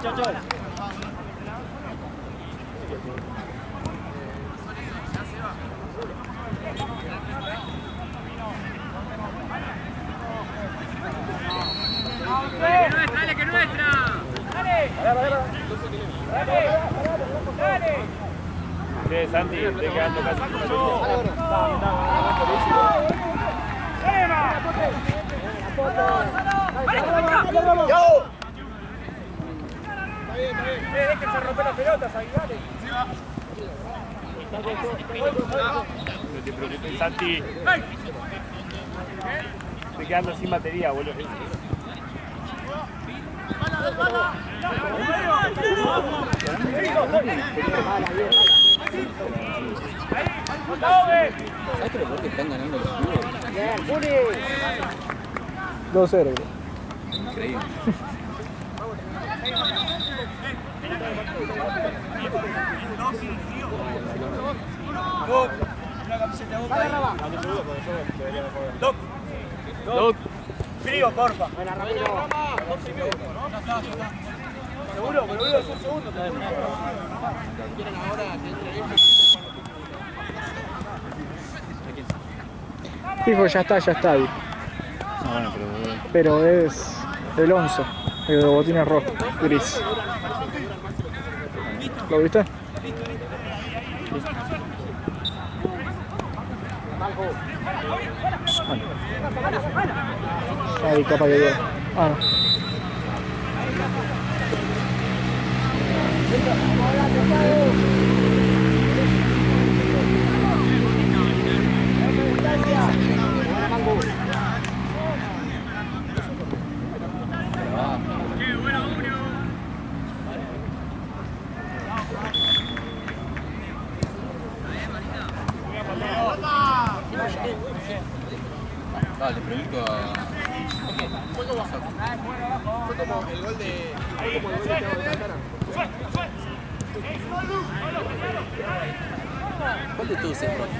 muchachos. ¡Dale, que nuestra! ¡Dale! ¡Dale! Sí, Santi, te quedando casi. ¡Yo! Déjense romper las pelotas ahí, dale. No te preocupes, Santi. Estoy quedando sin batería, boludo. ¿Sabes que lo peor que están ganando los clubes? 2-0. Increíble. Doc. Frío, porfa. Seguro, pero es un segundo. Fijo, ya está. No, bueno, Pero es el 11. El de botines rojo, gris. ¿Lo viste? Ahí, capaz que llega. Ah, no. Vale, le pregunto a... Fue como el gol de... ¿Cuál de todos es rojo?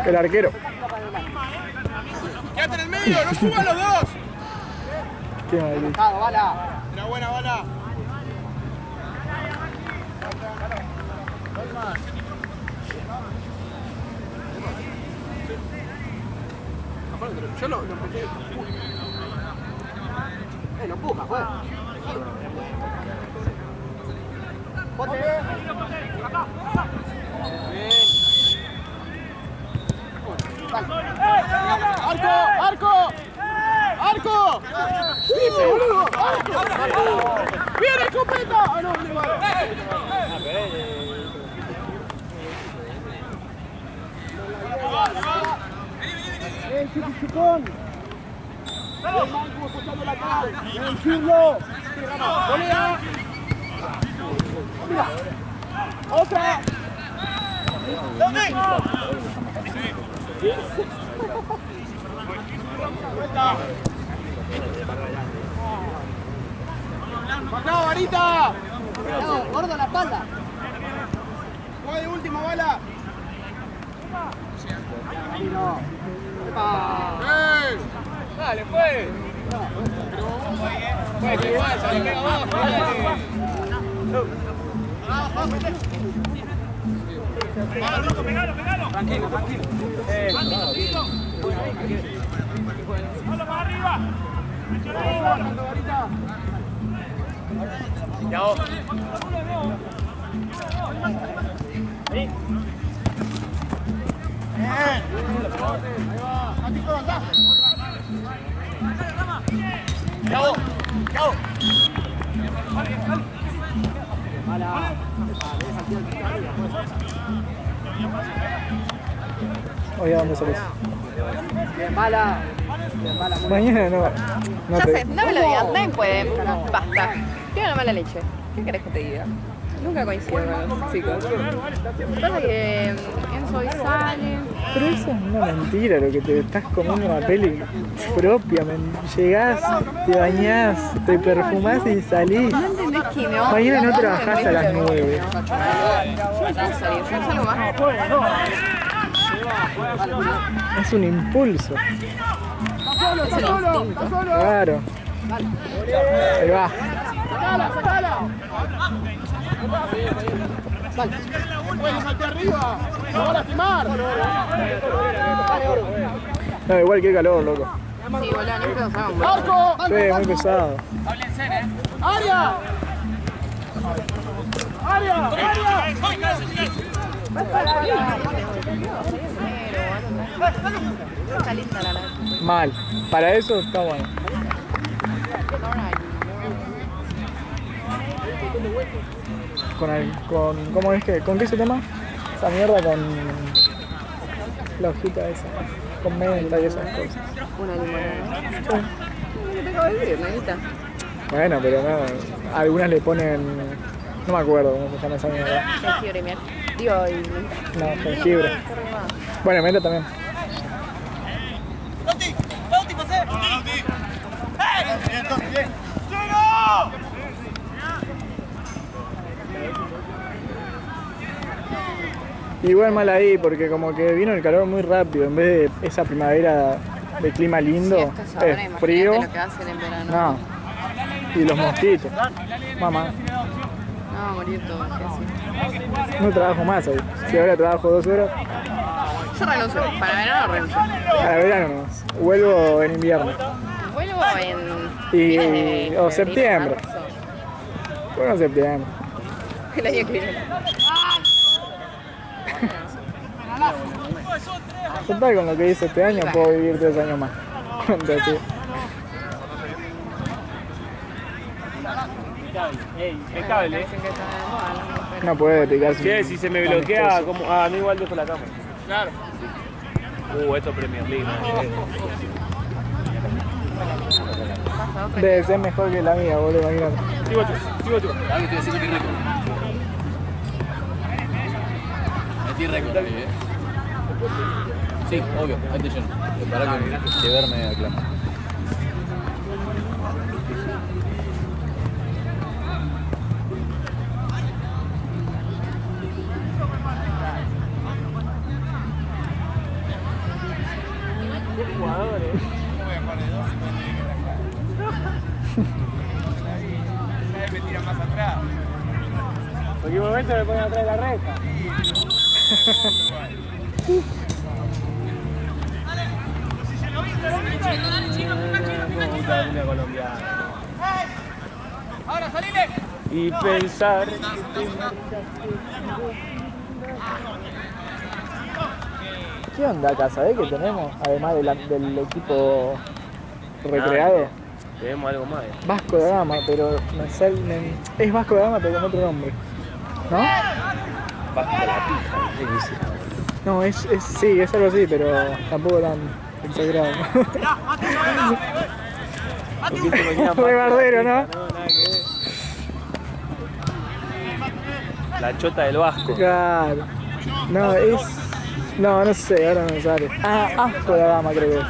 El arquero. ¡Quédate en el medio! ¡No suban los dos! Qué maldito. Una buena bala. Yo lo empecé. Lo empuja, juega. ¡Bote! ¡Arco! ¡Sí, boludo! ¡Arco! ¡Viene escopeta! ¡Ah, no! ¡Le va! ¡Chiquicón! ¡El manco escuchando la cara! ¡El chirlo! ¡Volea! ¡Mira! ¡Otra! ¿Dónde? ¡Acá, varita! ¡Gordo la espalda! ¡Juega de última bala! Dale, fue. Fue, que pasa, le pega abajo, Pegalo. Tranquilo. ¡Vamos para arriba! Chao. ¡Chao! Hoy a dónde sales. Bien mala. Mañana no. No Ya te. sé, no me lo digas, nadie puede. Basta. Tiene una mala leche. ¿Qué querés que te diga? Nunca coincido con los chicos. Pasa que Enzo y sale. Pero eso es una mentira, lo que te estás comiendo una peli propia. Llegás, te bañás, te perfumás y salís. ¿No entendés que no? Mañana no trabajás a las 9. Yo no puedo salir, yo salgo más. Es un impulso. Es el instinto. Claro. Ahí va. ¡Sacala! ¡Puedes saltar arriba! ¡No va a lastimar! No, igual que calor, loco. Sí, boludo, ni pedo sabemos. ¡Arco! Sí, muy pesado. ¡Área! ¡Área! Está linda la lata. Mal. Para eso está bueno. ¿Cómo es que? ¿Con qué se toma? Esa mierda con la hojita esa. Con menta y esas cosas. Una limonada. Sí. ¿Qué te acabo de decir, nenita? Bueno, pero no. Algunas le ponen. No me acuerdo cómo se llama esa mierda. Jengibre y miel. Digo, y menta. No, jengibre. Bueno, menta también. Igual mal ahí, porque como que vino el calor muy rápido, en vez de esa primavera de clima lindo, Sí, esto es ahora, es imagínate frío. lo que hacen en verano. No. Y los mosquitos. Mamá, No, morir todo. ¿Qué así? no trabajo más ahí. Si ahora trabajo 2 horas, Yo renuncio. Para verano renuncio. a verano nomás. Vuelvo en invierno. Vuelvo en... Y- fines de o febrero, septiembre. marzo. Bueno, septiembre. El año que viene. Total, con lo que hice este año puedo vivir 3 años más. Entonces, Ey, impecable, Dicen que está de moda las mujeres. no puede picarse. Che, si se me bloquea, como. Ah, no, igual dejo la cámara. Claro. Esto es Premier League, Pasa otra. Debe ser mejor que la mía, boludo, imagínate. Sigo tú. Algo estoy haciendo mi récord. Metí récord, sí, obvio, ahí te lleno. Para que verme aclamar. En cualquier momento me ponen atrás de la reja. Y pensar. ¿Qué onda acá? ¿Sabés qué tenemos? Además del equipo recreado. Tenemos algo más. Vasco da Gama, pero es Vasco da Gama pero con otro nombre. ¿No? Vasco la pija. No, sí, es algo así, pero tampoco tan exagerado. Re bardero, ¿no? No, nada que ver. La chota del Vasco. Claro. No, no sé, ahora no me sale. Ah, Vasco da Gama creo que es.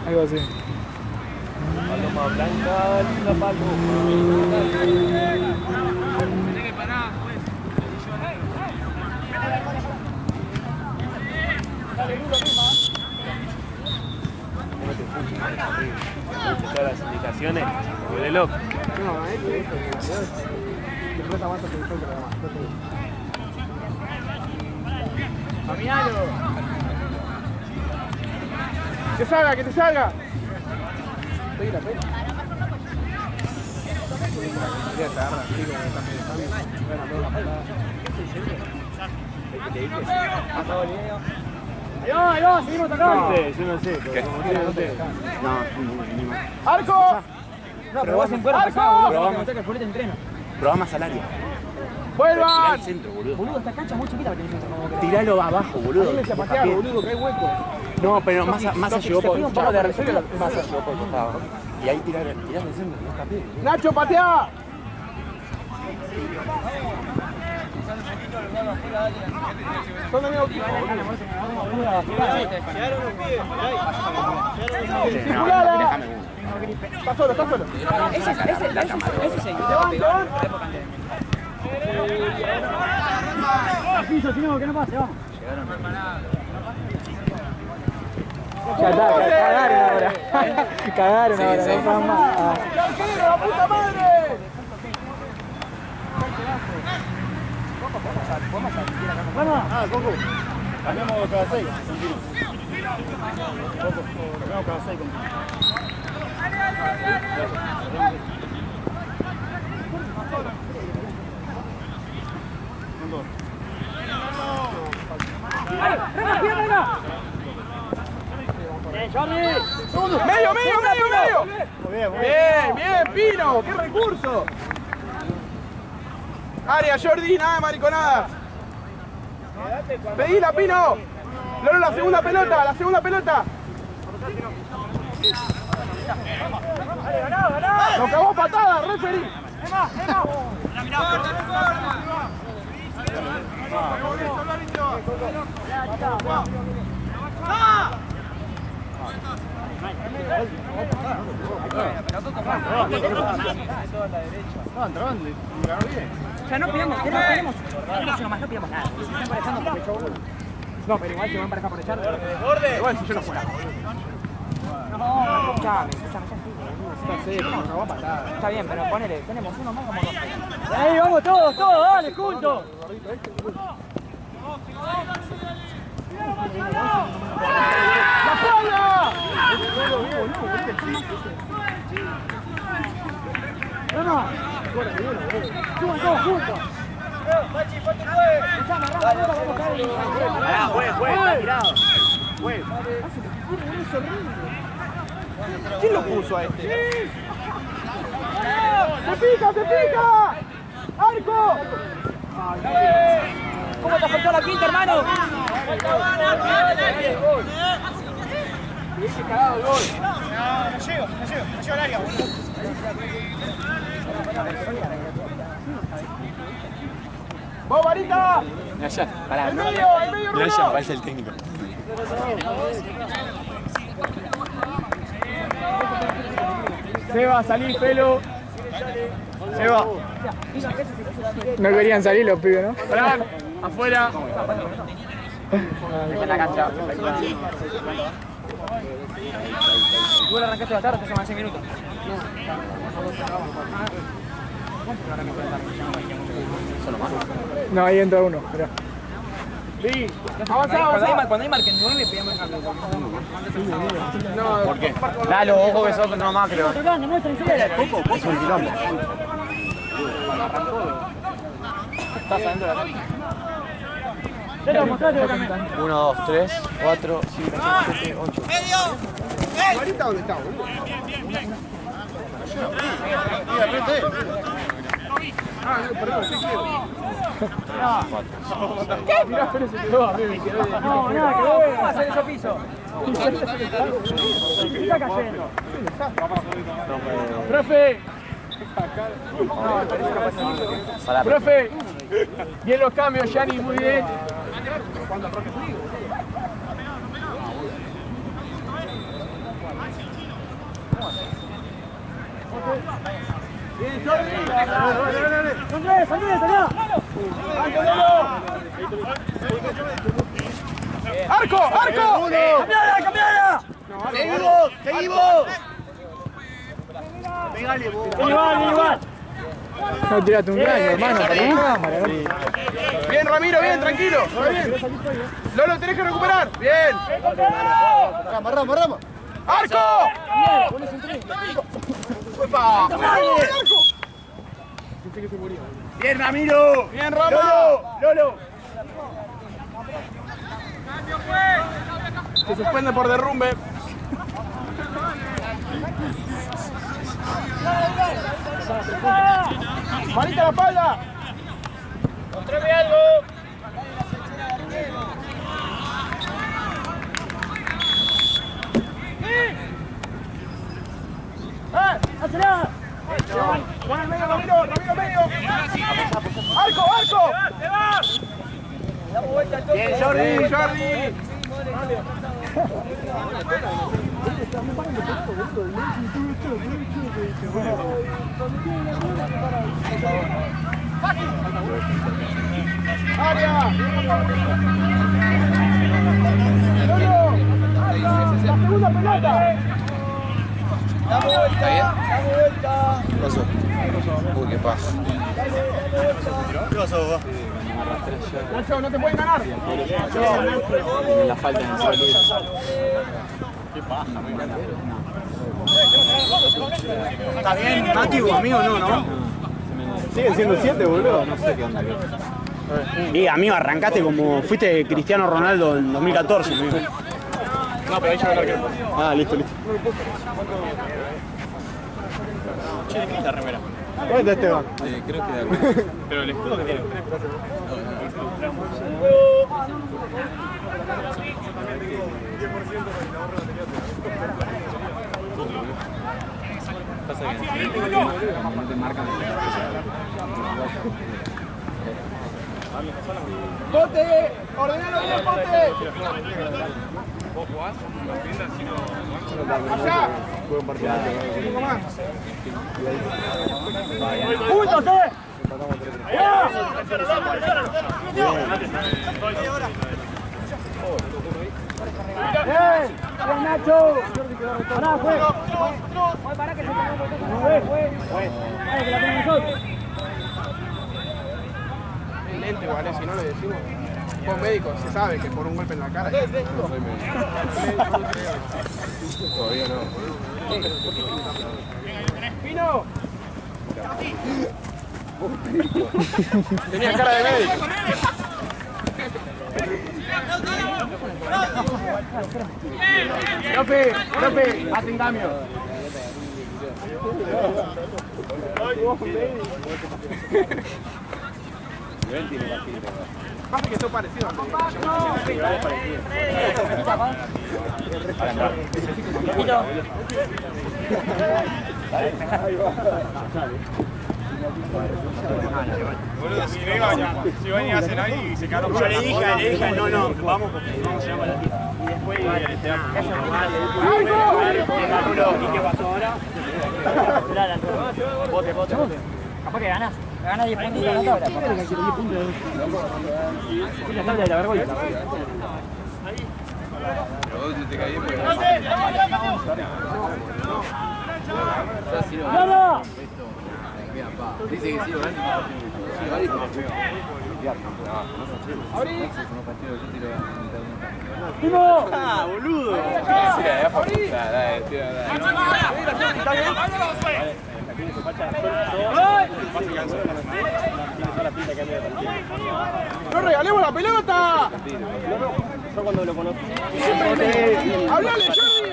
Algo así. Paloma blanca, la paloma. Todas las indicaciones, me vuelve loco. ¡Que salga, que te salga! Ahí va, seguimos atacando. Yo no sé, pero como quiera, no sé. ¡Arco! Pero vos en cuerpo ¡Arco! pesado, boludo. Probá que el fulete entrena. Probá más al área. ¡Vuelvan! Al centro, boludo. Boludo, esta cancha es muy chiquita para que el centro como que. Tiralo abajo, boludo. Dale a patear, boludo, que hay hueco. No, pero más llegó por un poco de respeto. más llegó por el costado. Y ahí tirás al centro, no escapé. ¡Nacho, patea! Son amigos. Circulala. Déjame uno. Está solo, está solo. Ese es el piso, si no, que no pase, vamos. Ya está, cagaron ahora. ahora. Cagaron ahora, no juegan más. Ah. ¡La puta madre! Ah, Coco. Cambiamos cada 6. Coco, cambiamos cada 6. ¡Medio! Bien, Pino, qué recurso. Área, Jordi, nada de mariconada. Pedila, Pino. Lolo, la segunda pelota. Nos cagó patada, referí. Ya no pidamos, tenemos uno más, no pidamos nada. Si están parejando porque echó uno. No, pero igual si van pareja por echar. Igual si yo no fuera. No, escuchame, está bien, pero ponele, tenemos uno más como dos. Ahí vamos todos, dale, juntos. ¡La pala! No. Suban todos juntos. Está tirado. ¿Quién lo puso a este? ¡Se pica! ¡Arco! ¿Cómo te afectó la quinta, hermano? Hubiese cagado el gol. No llego al área, boludo. ¡Vos, Varita! Mirá allá, pará. ¡El medio, Mirá allá, Rulo! parece el técnico. Seba, salí, pelo. Seba. No querían salir los pibes, ¿no? Fran, afuera. En la cancha. Igual arrancaste la tarde, te llaman 6 minutos. No, ahí entra uno, mirá. Sí, avanza. Cuando hay marquen 9, pegamos el cambio. No, ¿por qué? Dale, ojo que sos no más, creo. Es un quilombo. Estás adentro de la cancha. 1, 2, 3, 4, 5, 6, 7, 8. ¿Varita dónde está, boludo? Ah, no, perdón, ¿qué quiero? Mirá, pero se quedó a mí, me quedé. No, nada, que vos vas a hacer eso piso. Está cayendo. ¡Profe! ¡Profe! Bien los cambios, Gianni, muy bien. Bien, Jordi. ¡Andrés, allá! ¡Arco! ¡Cambiala! ¡Seguimos! Igual. No tiraste un rayo, hermano, para la cámara, ¿no? Bien, Ramiro, bien, tranquilo. Bien. Lolo, tenés que recuperar. Bien. Rama. ¡Arco! ¡Epa! Bien, Ramiro. Bien, Rama. Lolo. Se suspende por derrumbe. Manita a la espalda. Mostrame algo. ¡Acelera! Pon el medio, Ramiro medio. ¡Arco! Bien, Jordi. ¡Área! ¡Lolo! ¡La segunda pelota! ¿Está bien? ¿Qué pasó? Uy, qué pasa. ¿Qué pasó, vos? Nacho, no te pueden ganar. La falta de salud. Está bien, Mati o amigo no. Siguen siendo 7, boludo. No sé qué onda. Y amigo, arrancaste como fuiste Cristiano Ronaldo en 2014. Amigo. No, pero ahí ya no quiero. Ah, listo. Che, ¿qué es la remera? ¿Dónde está Esteban? Creo que de acuerdo. Pero el escudo que tiene. Pasa que no te marcan. ¡Ponte! ¡Ordenalo bien, ponte! ¿Vos jugás? ¿Los brindas así ¡Allá! Juega un partido. Un poco más. ¡Puntos, ¡Bien, Nacho! ¡Pará, fue! ¡Pará que se cayó! ¡Fue! ¡Vale, que la tenemos nosotros! Es lento igual, si no le decimos. Vos médico, se sabe que por un golpe en la cara. No soy médico. Todavía no. ¡Pino! Tenía cara de médico. Profe, hacen cambio. Pasa que son parecidos. Boludo, si venía a hacer ahí y se quedaron. Yo le dije, no, vamos porque vamos a llevar la tía. Y después te da ¿y qué pasó ahora? Bote. Capaz que ganás. Ganás 10 puntos en la tabla. Es la tabla de la vergüenza. Pero vos te caí porque... ¡Vamos! Dice que sí, ¿verdad? Sí, ¿vale? ¡Timo! ¡Ah, boludo! ¡No regalemos la pelota! Yo cuando lo conocí. ¡Hablale, Jordi!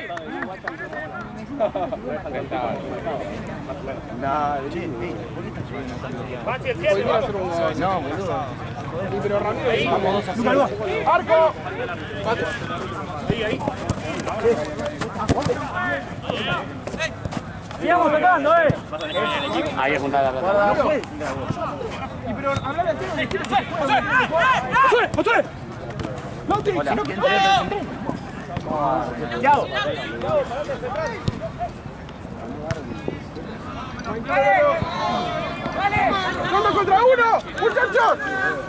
Podría hacer un gol. No, boludo. Sí, pero Ramiro, vamos 2-0. ¡Arco! ¡Sigamos tocando, Ahí es juntada la pelota. Y pero hablale a ti, ¿de quién ¡José! ¡Lauti! ¡Si no que ¡Yao! ¡Uno contra uno! ¡Muchachos!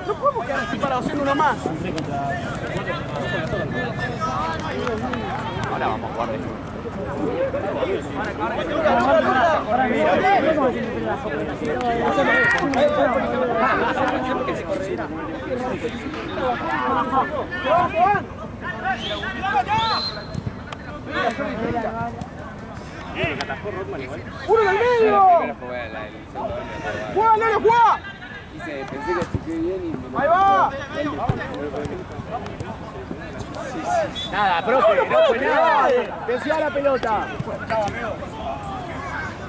No podemos quedar así parados haciendo uno más. Ahora vamos a jugar de esto. ¡Uno del medio! ¡Juega, Lolo, juega! Pensé que estuve bien y... ¡Ahí va! Nada, profe, no fue nada. Decía la pelota.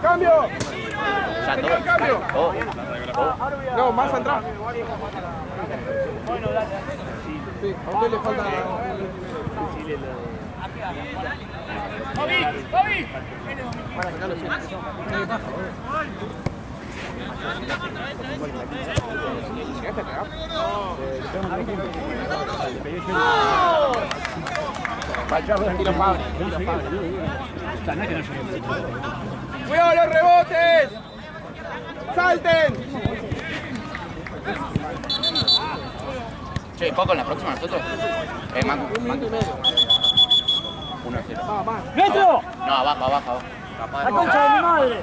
¡Cambio! Ya ¡Señor, todo. cambio! No, más atrás. Sí, a usted le falta... ¡Cuidado los rebotes! ¡Salten! Che, ¿poco en la próxima nosotros? Manco. 1-0. ¡Metro! No, abajo. ¡La concha de mi madre!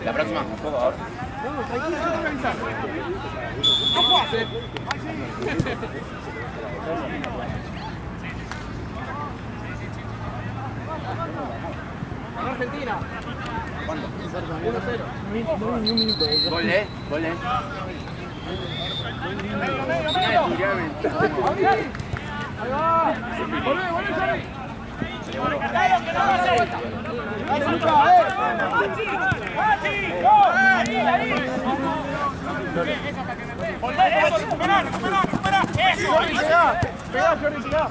La próxima, por favor. Argentina. ¿Cuándo? 1-0. Volé. Ahí va. Volvé, Xavi. Dale, Luca, recupera. Pegá, Jordi, pegá.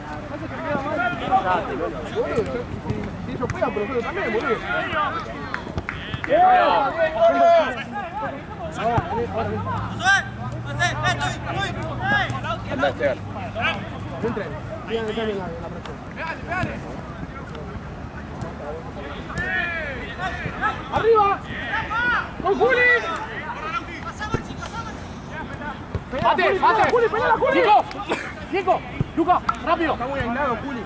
Si ellos pegan, pero nosotros también, boludo. Anda, Esteban. Entren. Díganme también la presión. ¡Arriba! ¡Con Juli! ¡Mate! ¡Juli, pegala, Juli! ¡Diego! ¡Luca! ¡Rápido! Está muy aislado, Juli.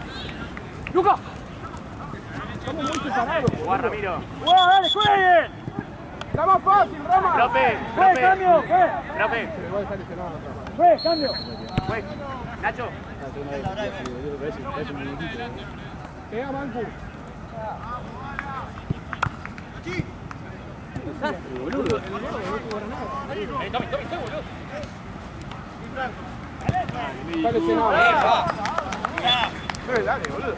¡Luca! Estamos muy separados. Juega Ramiro. ¡Juega, dale, jueguen! Está más fácil, Rama. Profe, Cambio! profe. Se le va a dejar lesionado atrás. Cambio! Fue. Nacho. Pega, Mancu. Está lesionado. Dale, boludo.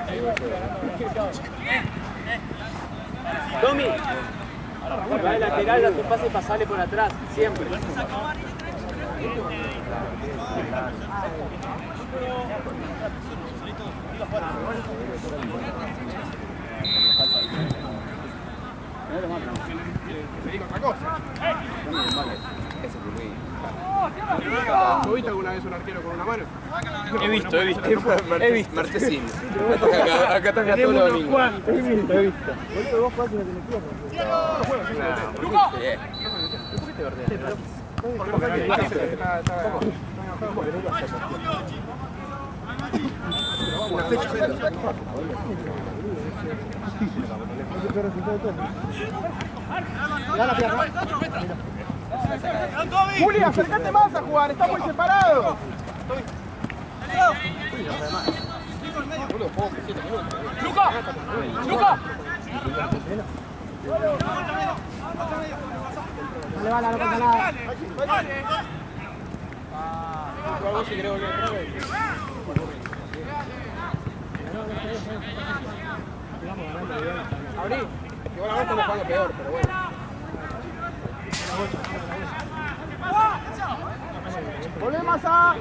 Tommy. Va el lateral, da tu pase y pasale por atrás. Siempre. ¿Tuviste alguna vez un arquero con una mano? He visto. Martesín. Acá están todos los domingos. Boludo, vos jugás y no tenés piernas. ¿Por qué te ordenas? Juli, acercate más a jugar, está muy separado. ¡Luca! ¡Luca! Dale, bala, no pasa nada. Abrí, igual ahora estamos jugando peor, pero bueno. Volvé más a...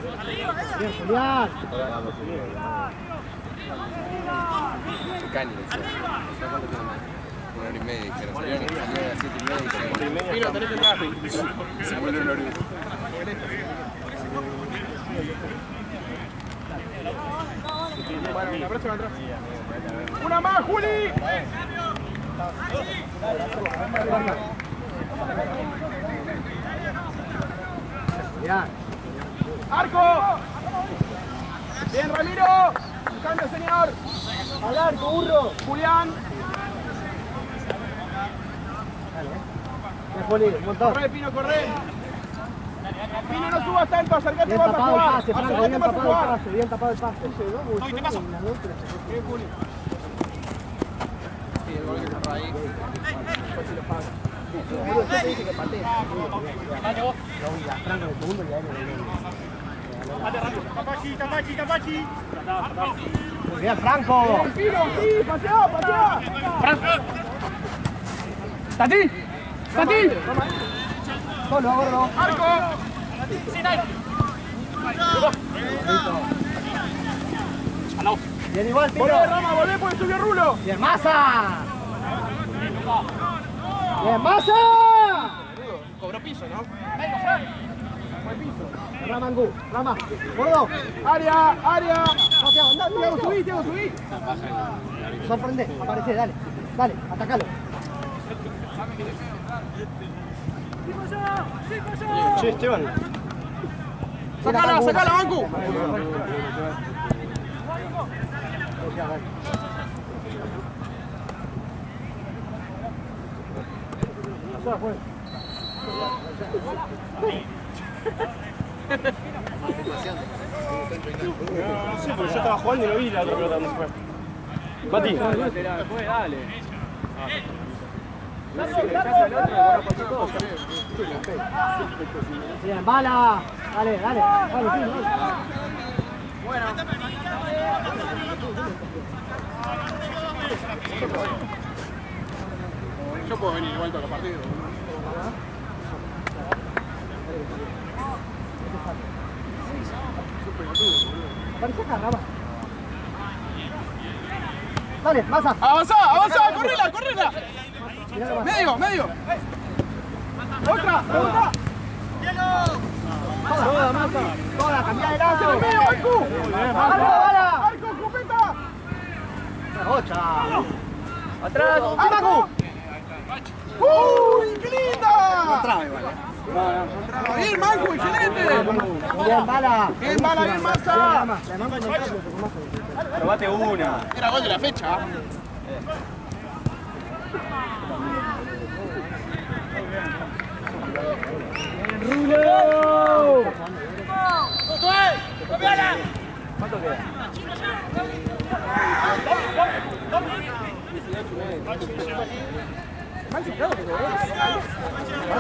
Bien, Julián. Cani, decía. ¿Cuánto tiene? 1 hora y media, dijeron. Salieron a las 7:30 y dijeron. Pino, tenés el traje. Se vuelve una hora y media. Bueno, la próxima atrás. ¡Una más, Juli! ¡Arco! ¡Bien, Ramiro! ¡Cambio, señor! ¡Al arco, burro! ¡Julián! ¡Corre, Pino, corre! Pino, no subas tanto, acercate más a jugar. Acercate más a jugar. Bien tapado el pase. ¿Qué pasó? Bien, Juli. Sí, el gol que cerró ahí. Después sí lo paga. Después te dice que patea. Franco en el segundo y a él Tapachi. ¡Bien, Franco! Pino, sí, patea! ¡Tati! Solo, gordo. ¡Arco! Bien igual, Pino. Volvé, Rama, volvé porque subió Rulo. ¡Bien, Massa! ¡Bien, Massa! Cobró piso, ¿no? Rama, Angú. Rama. Gordo. Área. No, Tiago, subí. sorprende. Aparece, dale. Dale, atacalo. Che, Esteban. Sacala, Bancu. Sí, porque yo estaba jugando y no vi la otra pelota donde se fue. Mati. Después dale. Bien, bala. Dale, dale. Dale, Yo puedo venir igual todos los partidos. Parecía cargaba. Dale, masa. ¡Avanzá, avanzá! ¡Correla, correla! ¡Medio, medio! ¡Otra, otra! Toda, masa. Toda, cambiá de lado. ¡Hacia el medio, Arcu! Bala. ¡Arcu, escopeta! Ocha. Atrás. ¡Arcu! ¡Uy, qué linda! ¡Bien, Marco, excelente! Bien, bala. ¡Bien, bala, bien, masa! Probate una. Era gol de la fecha. ¡Rulo! ¿Cuánto queda?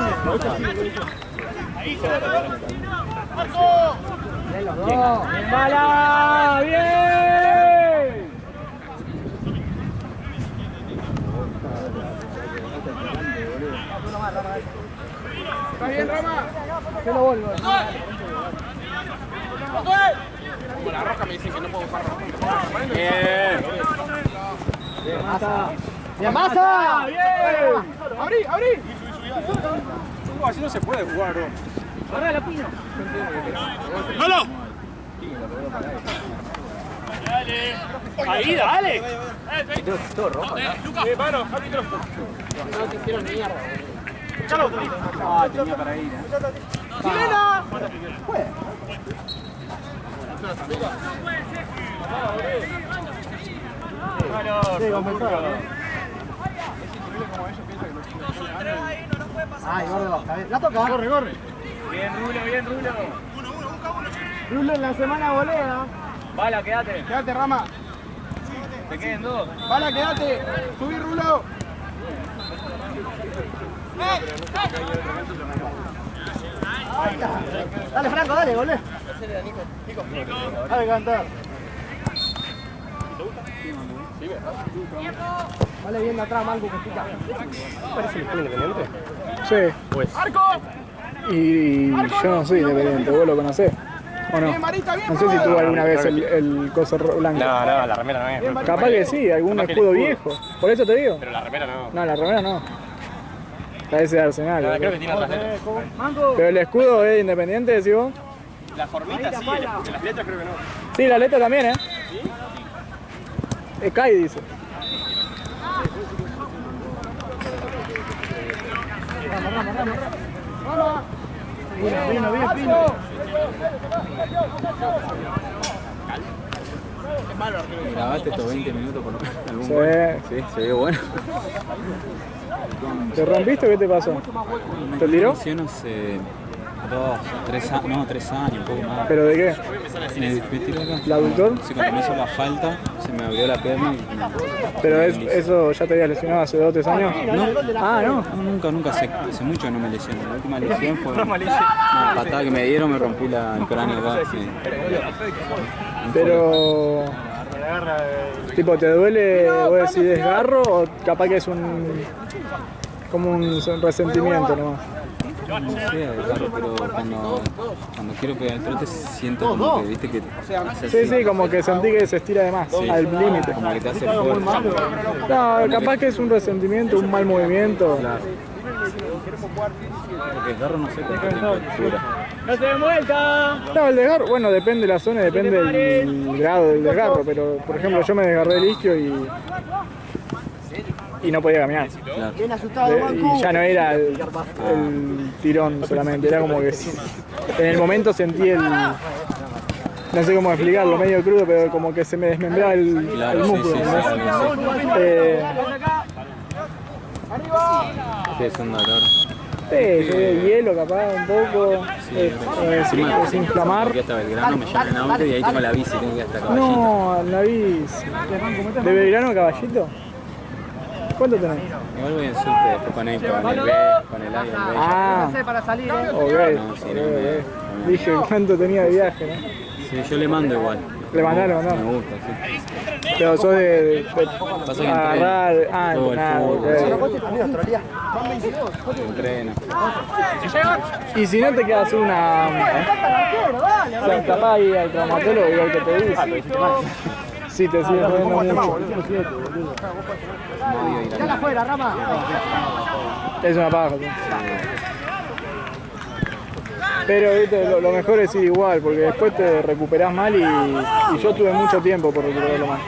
Bien, los dos. ¡Bien, bala! ¡Bien! ¿Está bien, Rama? Yo lo vuelvo. Con la roja me dicen que no puedo usar roja. Bien. Bien, masa. Bien, masa. ¡Bien! ¡Abrí, abrí! Así no se puede jugar, bro. Corre, la pino. ¡Halo! Ahí, dale. Todo rojo, ¿no? Mano, árbitro. No te hicieron mierda. Chalo, Ah, tenía para ir, ¡Chilena! Juega. Sí, compensado. Ay, gordo, está bien. La toca. Corre, corre. Bien, Rulo, bien, Rulo. Rulo en la semana volea. Bala, quédate. Quédate, Rama. Te queden dos. Bala, quédate. Subí, Rulo. Dale, Franco, dale, golé. Dale, cantar. Vale bien de atrás, Manco, que pica. ¿Parece el independiente? Sí. ¡Arco! Y yo no soy independiente, vos lo conocés. ¿O no? Bien, Marita, bien, No sé si Rama. tuvo alguna vez el coso blanco. No, la remera no es. Capaz que sí, algún Capaz que el escudo escudo. viejo. Por eso te digo. Pero la remera no. No, la remera no. Parece de Arsenal. Creo que tiene otras letras. Manco. Pero el escudo es independiente, decís vos. La formita sí, en las letras creo que no. Sí, la letra también, ¿eh? Kai dice. Vino, vino. ¿Grabaste estos 20 minutos por algún Sí. gol? Sí, se ve bueno. ¿Te rompiste o qué te pasó? ¿Te tiró? Hicieron hace 3 años, un poco más. ¿Pero de qué? Me tiró acá. ¿El aductor? Sí, cuando me hizo la falta, se me abrió la pierna y... ¿Pero eso ya te habías lesionado hace 2 o 3 años? No. Ah, no. No, nunca, hace mucho que no me lesiono. La última lesión fue una patada que me dieron, me rompí el cráneo acá. Sí. Pero... Tipo, ¿te duele, vos decís, desgarro o capaz que es como un resentimiento nomás? No sé, claro, pero cuando quiero pegar el trote siento como que, viste, que... Sí, como que sentí que se estira de más, Sí, al límite. como que te hace fuerte. No, capaz que es un resentimiento, un mal movimiento. Claro. Porque desgarro no sé cuánto tiempo dura. ¡No se den vuelta! No, el desgarro, bueno, depende de la zona, depende del grado del desgarro, pero por ejemplo yo me desgarré el isquio y no podía caminar. Claro. Bien asustado, Manco. Y ya no era el tirón solamente, era como que en el momento sentí no sé cómo explicarlo, medio crudo, pero como que se me desmembraba el Claro, músculo. sí, ¿entendés? sí, Este es un dolor. Sí, hielo capaz, un poco. Desinflamar. Porque hasta Belgrano me llaman en auto y ahí tengo la bici, tengo que ir hasta Caballito. No, la bici. ¿De Belgrano a Caballito? ¿Cuánto tenés? Igual voy en subte después con el B, con el A y el B. Ah, para salir, ¿eh? ok. No, sí, no, Dije cuánto tenía de viaje, ¿no? Sí, yo le mando igual. Le mandaron, Me mandaron. gusta, sí. Pero sos de Pasa que agarrar. Ah, todo el nada, fútbol, ok. entreno. Y si no te queda hacer una. O sea, capaz ir al traumatólogo y ver qué te dice. Sí, te sigue jodiendo mucho. Ya afuera, Rama. Es una paja, sí. Pero ¿viste? Lo mejor es ir igual, porque después te recuperás mal y yo tuve mucho tiempo por recuperarlo mal.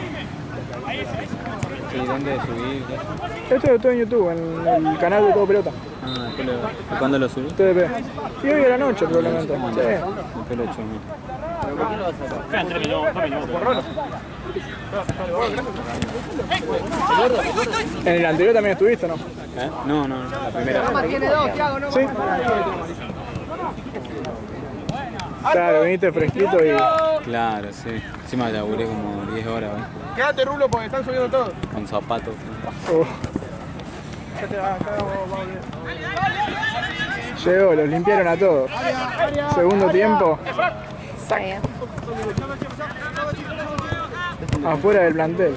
¿Y dónde subí? Esto lo estoy en YouTube, en el canal de Todo Pelota. Ah, después lo... ¿Cuándo lo subí? TDP. Y hoy a la noche probablemente. Sí. Después lo echo. En el anterior también estuviste, ¿no? ¿Eh? No, la primera. Tiene dos, Thiago, ¿no? Sí. Claro, viniste fresquito y... Claro, sí. Encima laburé como 10 horas, ¿eh? Quédate, Rulo, porque están subiendo todos. Con zapatos. Oh. Llegó, los limpiaron a todos. Segundo tiempo, Está bien. afuera del plantel.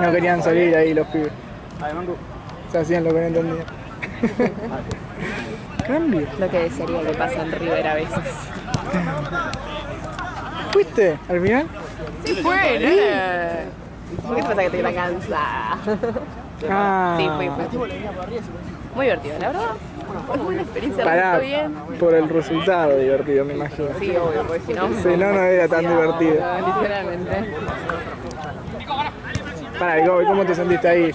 No querían salir ahí los pibes. Se hacían lo que no entendían. Cambio. Lo que desearía que pasa en River a veces. ¿Fuiste al final? Sí, fue, ¿no? ¿Por qué te pasa que te quedas cansada? Ah. Sí, fui. Muy divertido, la verdad. Fue una experiencia Pará, muy bien. por el resultado divertido, me imagino. Sí, obvio, porque si no... Si no, no era tan divertido. Literalmente. Pará, ¿y cómo te sentiste ahí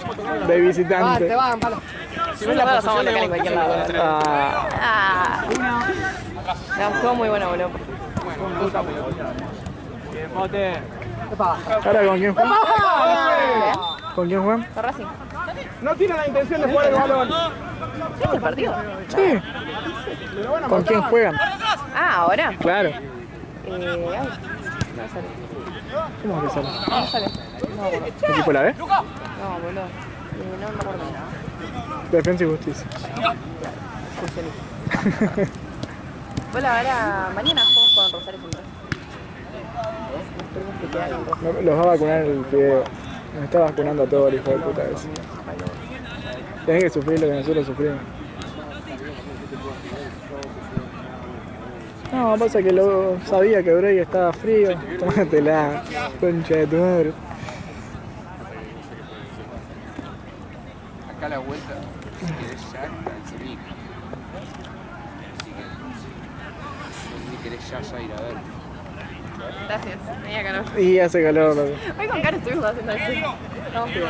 de visitante? Se van, palo. Si no, nosotros vamos a tocar en cualquier lado. Ah, No, estuvo muy bueno, boludo. ¿ahora con quién juegan? ¿Con quién juegan? ¿Con Racing? No tiene la intención de jugar el balón. ¿Viste el partido? Sí. ¿Con quién juegan? Ah, ¿ahora? Claro. Ay, no me sale. ¿Cómo que sale? No me sale. No me acuerdo. ¿Equipo la B? No, boludo. No me acuerdo nada. Defensa y Justicia. Bueno, ahora mañana jugamos con Rosario Central. Esperemos que quede algo en rojo. Los va a vacunar el Fideo. Nos está vacunando a todos el hijo de puta ese. Tenés que sufrir lo que nosotros sufrimos. No, pasa que lo sabía que Bray estaba frío. Tómatela, concha de tu madre. Acá la vuelta, si querés ya, cancilín. Si querés ya ir a ver. Gracias, tenía calor. Y hace calor, loco. Hoy con Caro estuvimos haciendo eso. Estamos bien.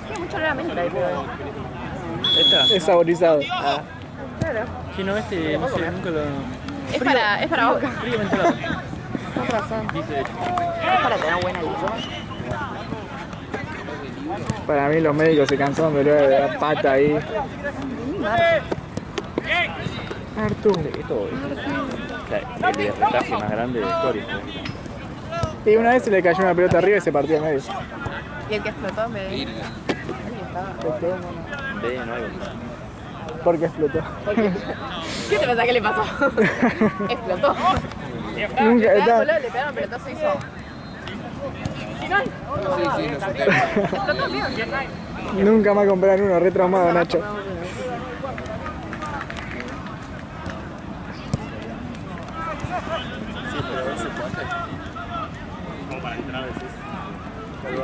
Tiene mucho olor a menta ahí, pero... Es saborizado. Claro. Si no, no sé, nunca lo... Es para boca. Frío ventilado. Tienes razón. Es para tener buena luz. Para mí los médicos se cansaron de de la pata ahí. Artur. Esto es el retaje más grande de la historia. Y una vez se le cayó una pelota arriba y se partió en medio. Y el que explotó me... Ahí estaba. No hay. ¿Por qué explotó? ¿Qué te pensás que le pasó? Explotó. Nunca Boludo, está. le pegaron pelotazo y hizo... Nunca más compraron uno, re traumado, Nacho.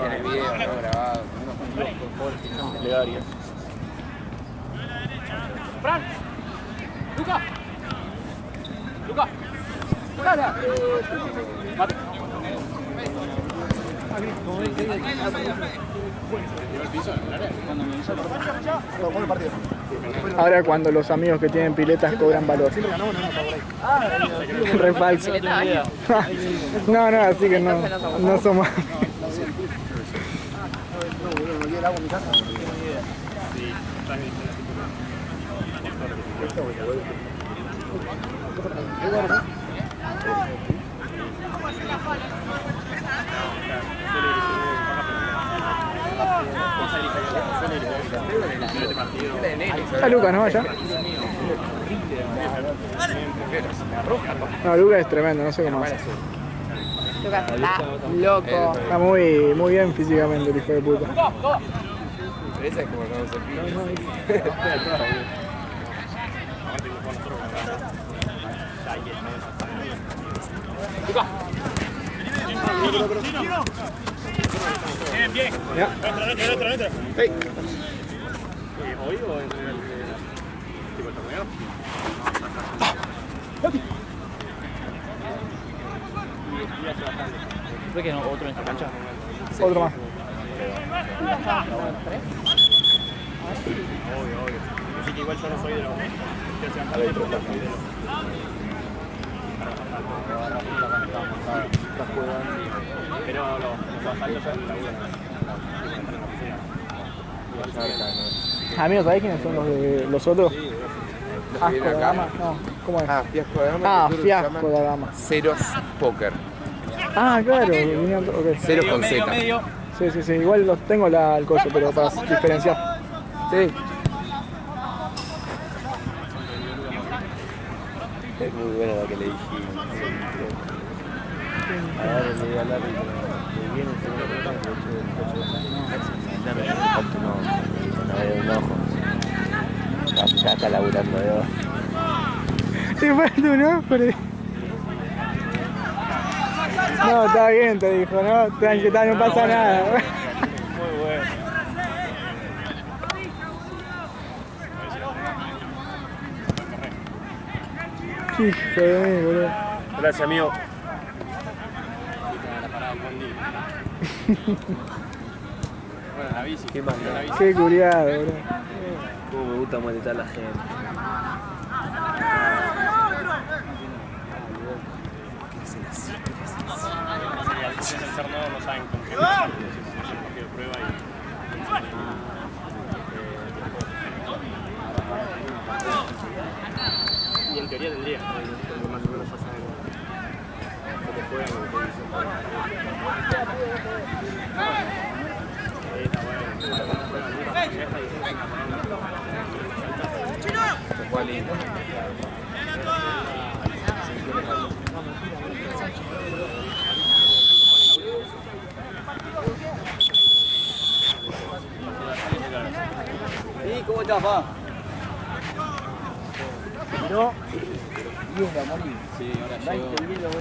Tiene video, todo grabado. Legarios. Luca. Ahora cuando los amigos que tienen piletas cobran valor. Re falso. No, no, así que no, no somos. A Lucas, ¿no? Allá. No, Lucas es tremendo, no sé cómo hace. Lucas está loco. Está muy bien físicamente el hijo de puta. Esa es como cuando se pide. Bien, bien. Ya. Entra. Hey. ¿Hoy o en el tipo el torneo? ¿Crees que no, otro en esta cancha? Otro más. Obvio. Así que igual yo no soy de los que se han calentado. Pero los asaltos son la Amigos, ¿sabés quiénes son los otros? Asco de Gama. No, ¿cómo es? Fiasco de Gama. Ah, que se Fiasco llama de Gama. Ceros Poker. Ah, claro. Okay. Ceros con Z. Sí. Igual los tengo el coso, pero para diferenciar. Sí. Es muy buena la que le dije. Ahora le voy a hablar y viene el segundo. No, un ojo. Ya está laburando de vos. Te falta un ojo. No, está bien, te dijo, ¿no? Tranquila, no pasa nada. muy bueno. Hijo de mí, boludo. Gracias, amigo. Bueno, la bici. ¿Qué más? Qué curiado, boludo. Cómo me gusta molestar a la gente. Si el ser no saben con qué partido de prueba y en teoría tendría, porque más o menos ya saben cómo juegan y cómo dicen. Está bueno. ¿Y cómo estás, pa? Miró. Sí, ahora llego.